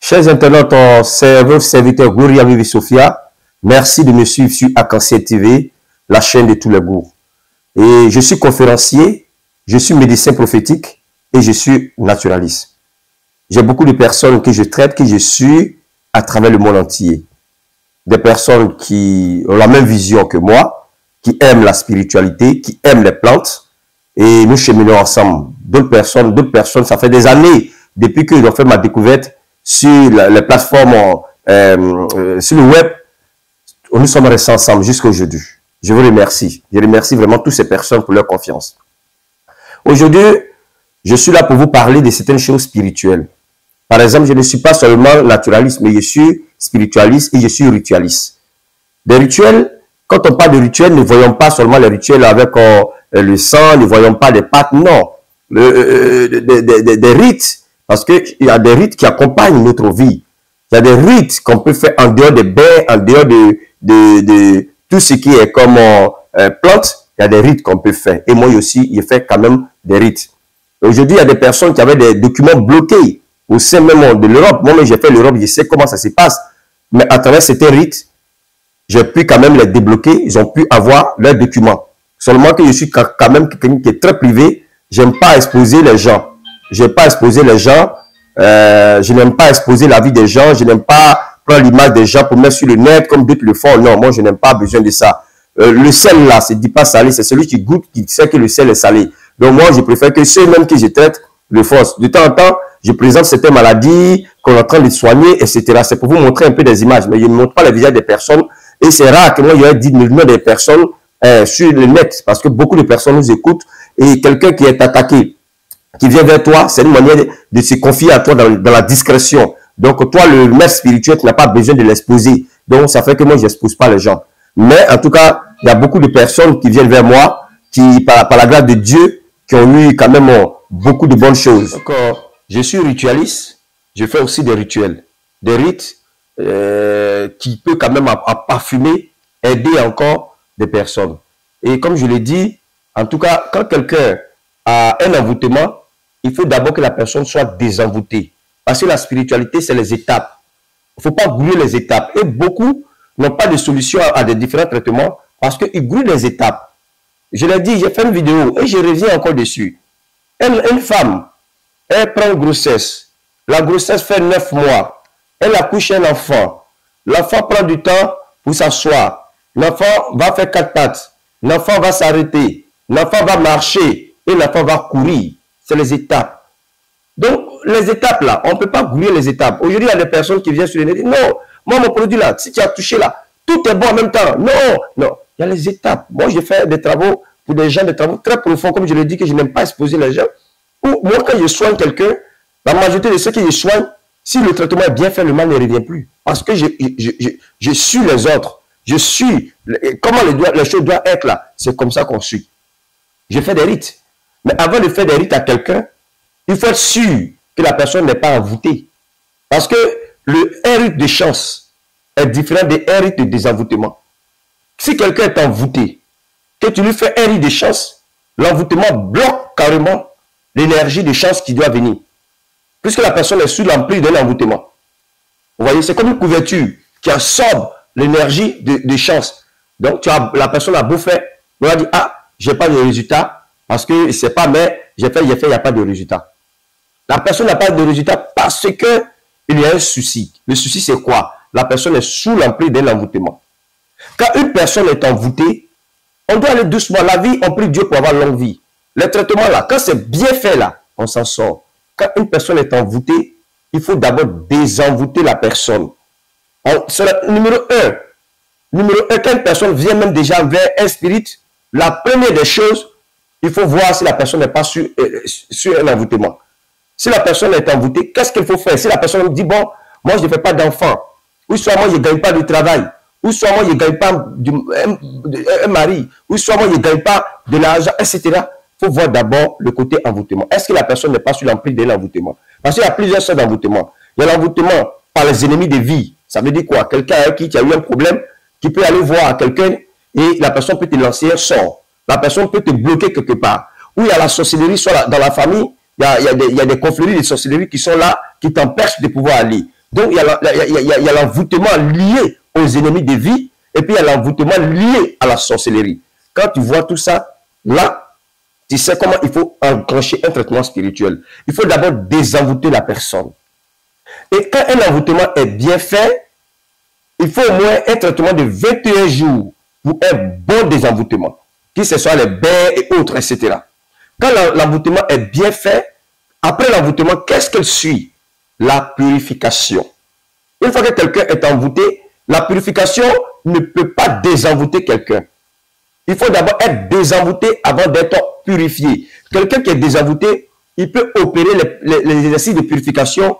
Chers internautes, c'est votre serviteur Gloria Vivi Sophia. Merci de me suivre sur Arc-en-Ciel TV, la chaîne de tous les goûts. Et je suis conférencier, je suis médecin prophétique et je suis naturaliste. J'ai beaucoup de personnes que je traite, que je suis à travers le monde entier. Des personnes qui ont la même vision que moi, qui aiment la spiritualité, qui aiment les plantes. Et nous cheminons ensemble. D'autres personnes, ça fait des années, depuis qu'ils ont fait ma découverte, sur les plateformes, sur le web, nous sommes restés ensemble jusqu'à aujourd'hui. Je vous remercie. Je remercie vraiment toutes ces personnes pour leur confiance. Aujourd'hui, je suis là pour vous parler de certaines choses spirituelles. Par exemple, je ne suis pas seulement naturaliste, mais je suis spiritualiste et je suis ritualiste. Des rituels, quand on parle de rituels, ne voyons pas seulement les rituels avec le sang, ne voyons pas les pâtes, non. Des rites. Parce qu'il y a des rites qui accompagnent notre vie. Il y a des rites qu'on peut faire en dehors des bains, en dehors de tout ce qui est comme plantes. Il y a des rites qu'on peut faire. Et moi aussi, je fais quand même des rites. Aujourd'hui, il y a des personnes qui avaient des documents bloqués au sein même de l'Europe. Moi, j'ai fait l'Europe, je sais comment ça se passe. Mais à travers ces rites, j'ai pu quand même les débloquer. Ils ont pu avoir leurs documents. Seulement que je suis quand même quelqu'un qui est très privé. J'aime pas exposer les gens. Je n'aime pas exposer les gens, je n'aime pas exposer la vie des gens, je n'aime pas prendre l'image des gens pour mettre sur le net comme d'autres le font. Non, moi je n'aime pas besoin de ça. Le sel là, c'est dit pas salé, c'est celui qui goûte, qui sait que le sel est salé. Donc moi je préfère que ceux même que je traite le fassent. De temps en temps, je présente certaines maladies qu'on est en train de soigner, etc. C'est pour vous montrer un peu des images, mais je ne montre pas les visages des personnes. Et c'est rare que moi je dise le nom des personnes sur le net, parce que beaucoup de personnes nous écoutent et quelqu'un qui est attaqué, qui vient vers toi, c'est une manière de se confier à toi dans la discrétion. Donc, toi, le maître spirituel, tu n'as pas besoin de l'exposer. Donc, ça fait que moi, je n'expose pas les gens. Mais, en tout cas, il y a beaucoup de personnes qui viennent vers moi, qui, par la grâce de Dieu, qui ont eu quand même beaucoup de bonnes choses. Donc, je suis ritualiste. Je fais aussi des rituels. Des rites qui peuvent quand même à parfumer, aider encore des personnes. Et comme je l'ai dit, en tout cas, quand quelqu'un a un envoûtement, il faut d'abord que la personne soit désenvoûtée. Parce que la spiritualité, c'est les étapes. Il ne faut pas brûler les étapes. Et beaucoup n'ont pas de solution à des différents traitements parce qu'ils brûlent les étapes. Je l'ai dit, j'ai fait une vidéo et je reviens encore dessus. Une femme, elle prend une grossesse. La grossesse fait 9 mois. Elle accouche un enfant. L'enfant prend du temps pour s'asseoir. L'enfant va faire 4 pattes. L'enfant va s'arrêter. L'enfant va marcher et l'enfant va courir. C'est les étapes. Donc, les étapes là, on ne peut pas brûler les étapes. Aujourd'hui, il y a des personnes qui viennent sur le net et disent non, moi, mon produit là, si tu as touché là, tout est bon en même temps. Non, non, il y a les étapes. Moi, j'ai fait des travaux pour des gens, des travaux très profonds, comme je l'ai dit, que je n'aime pas exposer les gens. Ou moi, quand je soigne quelqu'un, la majorité de ceux qui je soigne, si le traitement est bien fait, le mal ne revient plus. Parce que je suis les autres. Je suis comment les choses doivent être là. C'est comme ça qu'on suit. Je fais des rites. Mais avant de faire des rites à quelqu'un, il faut être sûr que la personne n'est pas envoûtée. Parce que un rite de chance est différent d'un rite de désenvoûtement. Si quelqu'un est envoûté, que tu lui fais un rite de chance, l'envoûtement bloque carrément l'énergie de chance qui doit venir. Puisque la personne est sous l'emprise d'un envoûtement. Vous voyez, c'est comme une couverture qui absorbe l'énergie de chance. Donc, la personne a beau faire, on va dire, ah, j'ai pas de résultat. Parce que c'est pas, mais j'ai fait, il n'y a pas de résultat. La personne n'a pas de résultat parce que il y a un souci. Le souci, c'est quoi? La personne est sous l'emprise d'un envoûtement. Quand une personne est envoûtée, on doit aller doucement. La vie, on prie Dieu pour avoir longue vie. Le traitement là, quand c'est bien fait là, on s'en sort. Quand une personne est envoûtée, il faut d'abord désenvoûter la personne. C'est le numéro 1. Numéro 1, quand une personne vient même déjà vers un spirit, la première des choses, il faut voir si la personne n'est pas sur un envoûtement. Si la personne est envoûtée, qu'est-ce qu'il faut faire? Si la personne me dit, bon, moi je ne fais pas d'enfant, ou soit moi je ne gagne pas de travail, ou soit moi je ne gagne pas un mari, ou soit moi je ne gagne pas de l'argent, etc. Il faut voir d'abord le côté envoûtement. Est-ce que la personne n'est pas sur l'emprise de l'envoûtement? Parce qu'il y a plusieurs sortes d'envoûtement. Il y a l'envoûtement par les ennemis de vie. Ça veut dire quoi? Quelqu'un avec qui tu as eu un problème, qui peut aller voir quelqu'un et la personne peut te lancer un sort. La personne peut te bloquer quelque part. Ou il y a la sorcellerie, soit dans la famille, il y a des conflits de sorcellerie qui sont là, qui t'empêchent de pouvoir aller. Donc, il y a l'envoûtement lié aux ennemis de vie, et puis il y a l'envoûtement lié à la sorcellerie. Quand tu vois tout ça, là, tu sais comment il faut enclencher un traitement spirituel. Il faut d'abord désenvoûter la personne. Et quand un envoûtement est bien fait, il faut au moins un traitement de 21 jours pour un bon désenvoûtement, que ce soit les bains et autres, etc. Quand l'envoûtement est bien fait, après l'envoûtement, qu'est-ce qu'elle suit? La purification. Une fois que quelqu'un est envoûté, la purification ne peut pas désenvoûter quelqu'un. Il faut d'abord être désenvoûté avant d'être purifié. Quelqu'un qui est désenvoûté, il peut opérer les exercices de purification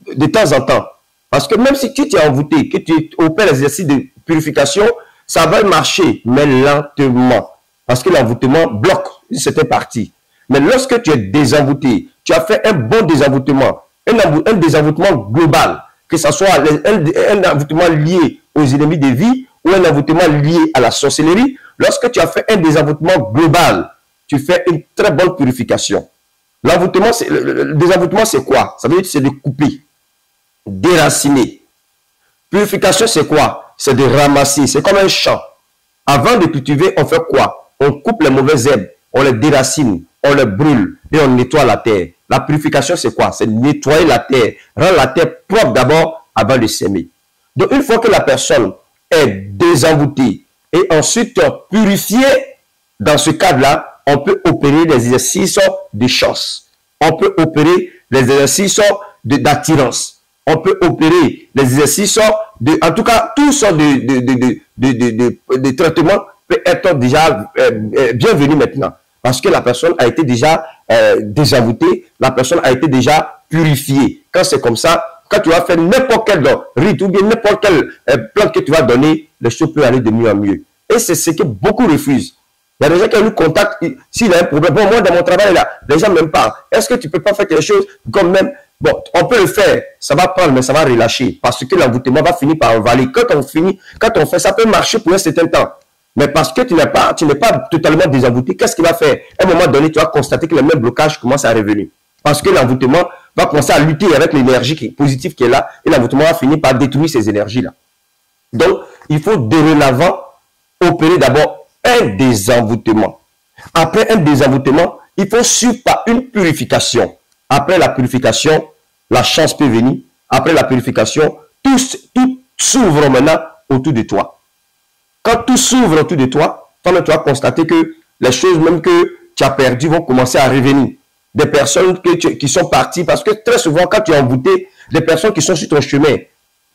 de temps en temps. Parce que même si tu t'es envoûté, que tu opères les exercices de purification, ça va marcher, mais lentement. Parce que l'envoûtement bloque une certaine partie. Mais lorsque tu es désenvoûté, tu as fait un bon désenvoûtement, un désenvoûtement global, que ce soit un envoûtement lié aux ennemis de vie ou un envoûtement lié à la sorcellerie, lorsque tu as fait un désenvoûtement global, tu fais une très bonne purification. L'envoûtement, le désenvoûtement, c'est quoi? Ça veut dire que c'est de couper, déraciner. Purification, c'est quoi? C'est de ramasser. C'est comme un champ. Avant de cultiver, on fait quoi? On coupe les mauvaises herbes, on les déracine, on les brûle et on nettoie la terre. La purification, c'est quoi? C'est nettoyer la terre, rendre la terre propre d'abord avant de s'aimer. Donc, une fois que la personne est désenvoûtée et ensuite purifiée, dans ce cadre-là, on peut opérer des exercices de chasse. On peut opérer des exercices d'attirance. On peut opérer les exercices de, en tout cas, tout sortes de traitements peut être déjà bienvenu maintenant. Parce que la personne a été déjà désenvoûtée, la personne a été déjà purifiée. Quand c'est comme ça, quand tu vas faire n'importe quel rite ou bien n'importe quelle plante que tu vas donner, les choses peuvent aller de mieux en mieux. Et c'est ce que beaucoup refusent. Il y a des gens qui nous contactent s'il a un problème. Bon, moi, dans mon travail, là, les gens me parlent. Est-ce que tu ne peux pas faire quelque chose comme même? Bon, on peut le faire. Ça va prendre, mais ça va relâcher. Parce que l'envoûtement va finir par envaler. Quand on fait, ça peut marcher pour un certain temps. Mais parce que tu n'es pas totalement désenvoûté, qu'est-ce qu'il va faire? À un moment donné, tu vas constater que le même blocage commence à revenir. Parce que l'envoûtement va commencer à lutter avec l'énergie positive qui est là. Et l'envoûtement va finir par détruire ces énergies-là. Donc, il faut dorénavant opérer d'abord un désenvoûtement. Après un désenvoûtement, il faut suivre par une purification. Après la purification, la chance peut venir. Après la purification, tout s'ouvre maintenant autour de toi. Quand tout s'ouvre autour de toi, tu vas constater que les choses même que tu as perdues vont commencer à revenir. Des personnes qui sont parties, parce que très souvent, quand tu es envoûté, des personnes qui sont sur ton chemin,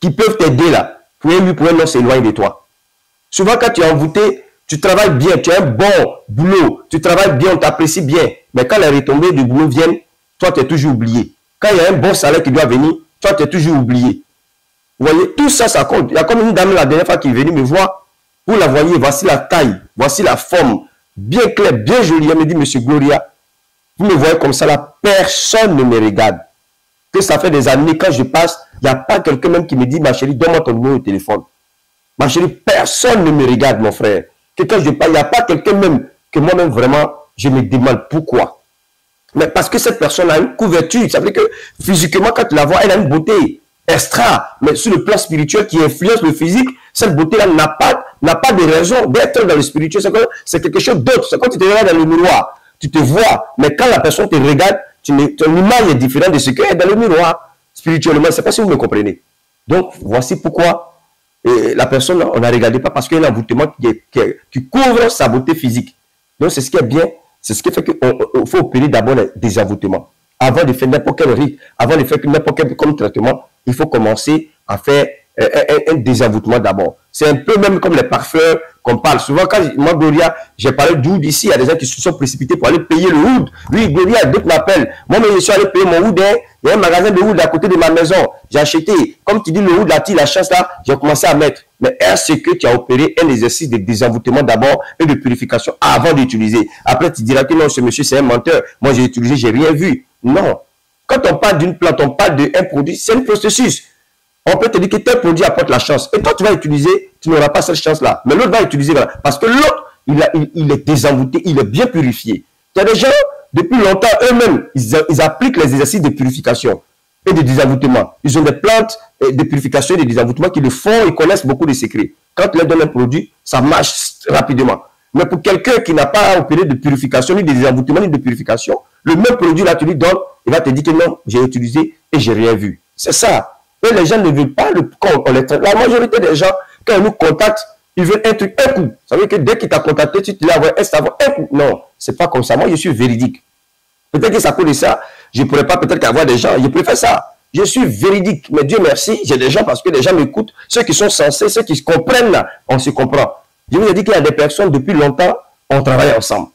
qui peuvent t'aider là, pour un non s'éloigner de toi. Souvent, quand tu es envoûté, tu travailles bien, tu as un bon boulot, tu travailles bien, on t'apprécie bien. Mais quand les retombées du boulot viennent, toi, tu es toujours oublié. Quand il y a un bon salaire qui doit venir, toi, tu es toujours oublié. Vous voyez, tout ça, ça compte. Il y a comme une dame la dernière fois qui est venue me voir. Vous la voyez, voici la taille, voici la forme, bien claire, bien jolie. Elle me dit, Monsieur Gloria, vous me voyez comme ça là, personne ne me regarde. Que ça fait des années, quand je passe, il n'y a pas quelqu'un même qui me dit, ma chérie, donne-moi ton numéro de téléphone. Ma chérie, personne ne me regarde, mon frère. Que quand je parle, il n'y a pas quelqu'un même que moi-même vraiment, je me demande pourquoi. Mais parce que cette personne a une couverture. Ça veut dire que physiquement, quand tu la vois, elle a une beauté extra. Mais sur le plan spirituel qui influence le physique, cette beauté-là n'a pas de raison d'être dans le spirituel. C'est quelque chose d'autre. C'est quand tu te regardes dans le miroir, tu te vois. Mais quand la personne te regarde, ton image est différente de ce qu'elle est dans le miroir. Spirituellement, je ne sais pas si vous me comprenez. Donc, voici pourquoi la personne, on n'a regardé pas parce qu'il y a un envoûtement qui couvre sa beauté physique. Donc, c'est ce qui est bien. C'est ce qui fait qu'il faut opérer d'abord des envoûtements. Avant de faire n'importe quel rite, avant de faire n'importe quel comme traitement, il faut commencer à faire un désenvoûtement d'abord. C'est un peu même comme les parfums qu'on parle. Souvent, quand moi, Gloria, j'ai parlé d'oud ici, il y a des gens qui se sont précipités pour aller payer le oud. Oui, Gloria, d'autres m'appellent. Moi, je suis allé payer mon oud. Il y a un magasin de oud à côté de ma maison. J'ai acheté. Comme tu dis, le oud, la chance là, j'ai commencé à mettre. Mais est-ce que tu as opéré un exercice de désenvoûtement d'abord et de purification avant d'utiliser? Après, tu diras que non, ce monsieur, c'est un menteur. Moi, j'ai utilisé, j'ai rien vu. Non. Quand on parle d'une plante, on parle d'un produit, c'est un processus. On peut te dire que tel produit apporte la chance. Et toi, tu vas utiliser, tu n'auras pas cette chance-là. Mais l'autre va utiliser, voilà. Parce que l'autre, il est désenvoûté, il est bien purifié. Il y a des gens, depuis longtemps, eux-mêmes, ils appliquent les exercices de purification. et de désenvoûtement. Ils ont des plantes de purification et de désenvoûtement qui le font, ils connaissent beaucoup de secrets. Quand tu leur donnes un produit, ça marche rapidement. Mais pour quelqu'un qui n'a pas opéré de purification, ni de désenvoûtement, ni de purification, le même produit là, tu lui donnes, il va te dire que non, j'ai utilisé et j'ai rien vu. C'est ça. Et les gens ne veulent pas le corps. La majorité des gens, quand ils nous contactent, ils veulent un truc, un coup. Ça veut dire que dès qu'il t'a contacté, tu te dis, un savon, un coup. Non, c'est pas comme ça. Moi, je suis véridique. Peut-être que ça coûte ça, je ne pourrais pas peut-être qu'avoir des gens, je préfère ça. Je suis véridique, mais Dieu merci, j'ai des gens parce que les gens m'écoutent, ceux qui sont censés, ceux qui se comprennent là, on se comprend. Je vous ai dit qu'il y a des personnes, depuis longtemps, on travaille ensemble.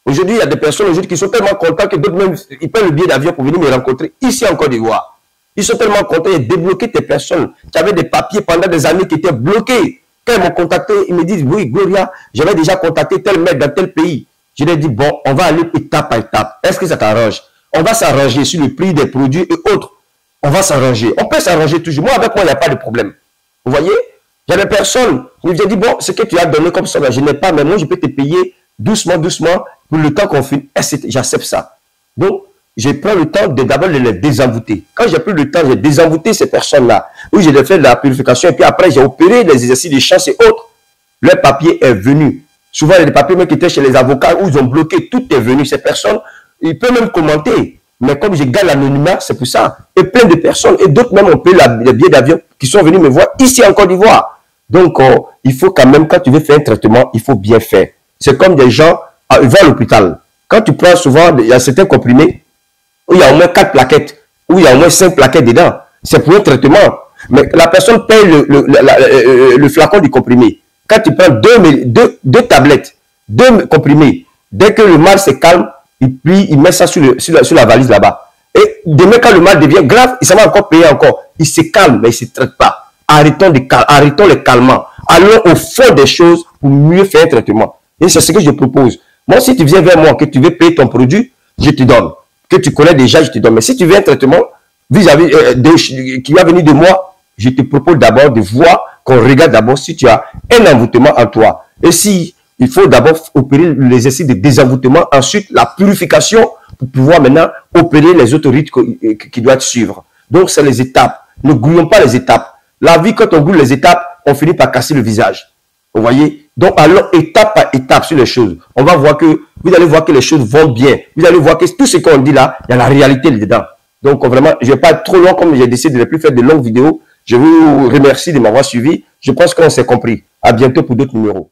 Aujourd'hui, il y a des personnes aujourd'hui qui sont tellement contents que d'autres même, ils prennent le billet d'avion pour venir me rencontrer ici en Côte d'Ivoire. Ils sont tellement contents, ils ont débloqué des personnes qui avaient des papiers pendant des années qui étaient bloqués. Quand ils m'ont contacté, ils me disent, oui, Gloria, j'avais déjà contacté tel maître dans tel pays. Je leur ai dit, bon, on va aller étape par étape. Est-ce que ça t'arrange? On va s'arranger sur le prix des produits et autres. On va s'arranger. On peut s'arranger toujours. Moi, avec moi, il n'y a pas de problème. Vous voyez? Il y a des personnes qui me disent, bon, ce que tu as donné comme ça, je n'ai pas, mais moi, je peux te payer doucement, doucement, pour le temps qu'on finit. J'accepte ça. Donc, je prends le temps de d'abord de les désenvoûter. Quand j'ai pris le temps, j'ai désenvoûté ces personnes-là. Oui, j'ai fait de la purification et puis après, j'ai opéré des exercices de chasse et autres. Leur papier est venu. Souvent, il y a des papiers même qui étaient chez les avocats où ils ont bloqué. Tout est venu. Ces personnes, ils peuvent même commenter. Mais comme je gagne l'anonymat, c'est pour ça. Et plein de personnes, et d'autres même ont payé les billets d'avion qui sont venus me voir ici en Côte d'Ivoire. Donc, il faut quand même, quand tu veux faire un traitement, il faut bien faire. C'est comme des gens, ils vont à l'hôpital. Quand tu prends souvent, il y a certains comprimés où il y a au moins 4 plaquettes, où il y a au moins 5 plaquettes dedans. C'est pour un traitement. Mais la personne paye le flacon du comprimé. Quand tu prends deux tablettes, 2 comprimés, dès que le mal se calme, il met ça sur la valise là-bas. Et demain, quand le mal devient grave, il s'en va encore payer encore. Il se calme, mais il ne se traite pas. Arrêtons les calmants. Allons au fond des choses pour mieux faire un traitement. Et c'est ce que je propose. Moi, si tu viens vers moi, que tu veux payer ton produit, je te donne. Que tu connais déjà, je te donne. Mais si tu veux un traitement vis-à-vis qui va venir de moi, je te propose d'abord de voir, qu'on regarde d'abord si tu as un envoûtement en toi. Et si il faut d'abord opérer l'exercice de désenvoûtement, ensuite la purification pour pouvoir maintenant opérer les autres rites qui doivent suivre. Donc, c'est les étapes. Ne grouillons pas les étapes. La vie, quand on grouille les étapes, on finit par casser le visage. Vous voyez? Donc, allons étape par étape sur les choses. On va voir que, vous allez voir que les choses vont bien. Vous allez voir que tout ce qu'on dit là, il y a la réalité dedans. Donc, vraiment, je ne vais pas être trop long comme j'ai décidé de ne plus faire de longues vidéos. Je vous remercie de m'avoir suivi. Je pense qu'on s'est compris. À bientôt pour d'autres numéros.